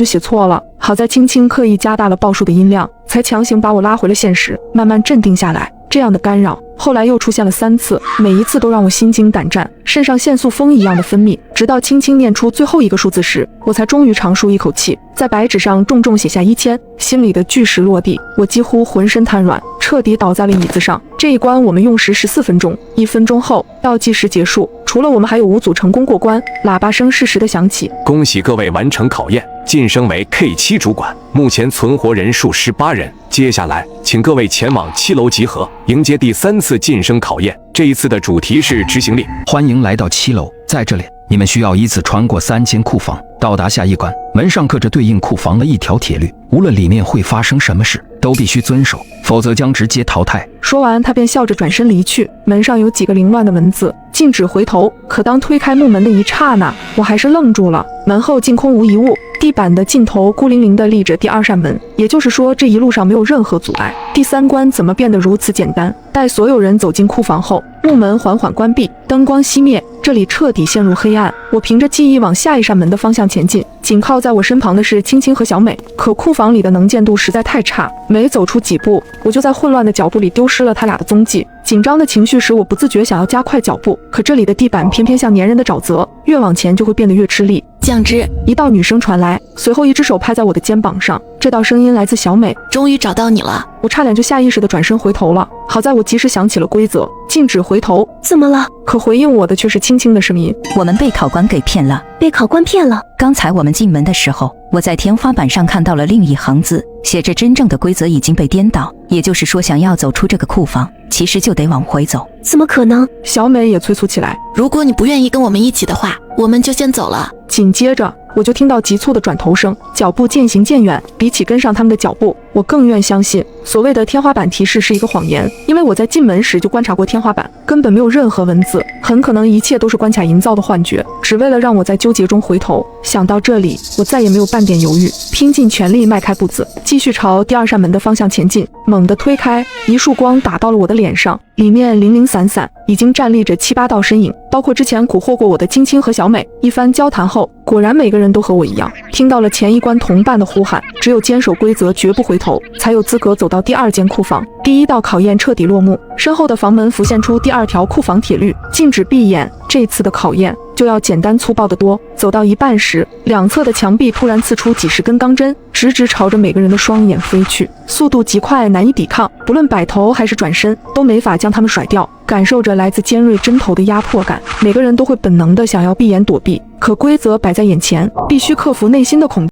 就写错了。好在青青刻意加大了报数的音量，才强行把我拉回了现实，慢慢镇定下来。这样的干扰后来又出现了3次，每一次都让我心惊胆战，肾上腺素风一样的分泌。直到青青念出最后一个数字时，我才终于长舒一口气，在白纸上重重写下1000，心里的巨石落地，我几乎浑身瘫软，彻底倒在了椅子上。这一关我们用时14分钟，1分钟后倒计时结束，除了我们还有5组成功过关。喇叭声适时的响起，恭喜各位完成考验，晋升为 K7 主管，目前存活人数18人。接下来请各位前往7楼集合，迎接第3次晋升考验。这一次的主题是执行力。欢迎来到7楼，在这里你们需要依次穿过3间库房，到达下一关。门上刻着对应库房的一条铁律，无论里面会发生什么事，都必须遵守，否则将直接淘汰。说完，他便笑着转身离去。门上有几个凌乱的文字，禁止回头。可当推开木门的一刹那，我还是愣住了。门后竟空无一物，地板的尽头孤零零地立着第2扇门，也就是说，这一路上没有任何阻碍。第3关怎么变得如此简单？待所有人走进库房后，木门缓缓关闭，灯光熄灭，这里彻底陷入黑暗。我凭着记忆往下一扇门的方向前进，紧靠在我身旁的是青青和小美。可库房里的能见度实在太差，每走出几步，我就在混乱的脚步里丢失了他俩的踪迹。紧张的情绪使我不自觉想要加快脚步，可这里的地板偏偏像粘人的沼泽，越往前就会变得越吃力。酱汁，一道女声传来，随后一只手拍在我的肩膀上，这道声音来自小美。终于找到你了，我差点就下意识地转身回头了，好在我及时想起了规则，禁止回头。怎么了？可回应我的却是青青的声音。我们被考官给骗了。被考官骗了？刚才我们进门的时候，我在天花板上看到了另一行字，写着真正的规则已经被颠倒，也就是说想要走出这个库房，其实就得往回走。怎么可能？小美也催促起来。如果你不愿意跟我们一起的话，我们就先走了。紧接着我就听到急促的转头声，脚步渐行渐远。比起跟上他们的脚步，我更愿相信所谓的天花板提示是一个谎言，因为我在进门时就观察过天花板，根本没有任何文字，很可能一切都是关卡营造的幻觉，只为了让我在纠结中回头。想到这里，我再也没有半点犹豫，拼尽全力迈开步子，继续朝第2扇门的方向前进。猛地推开，一束光打到了我的脸上，里面零零散散已经站立着7、8道身影，包括之前蛊惑过我的青青和小美。一番交谈后，果然每个人都和我一样，听到了前一关同伴的呼喊，只有坚守规则绝不回头，才有资格走到第2间库房。第1道考验彻底落幕，身后的房门浮现出第2条库房铁律，禁止闭眼。这次的考验就要简单粗暴得多。走到一半时，两侧的墙壁突然刺出几十根钢针，直直朝着每个人的双眼飞去，速度极快，难以抵抗，不论摆头还是转身都没法将它们甩掉。感受着来自尖锐针头的压迫感，每个人都会本能的想要闭眼躲避，可规则摆在眼前，必须克服内心的恐惧。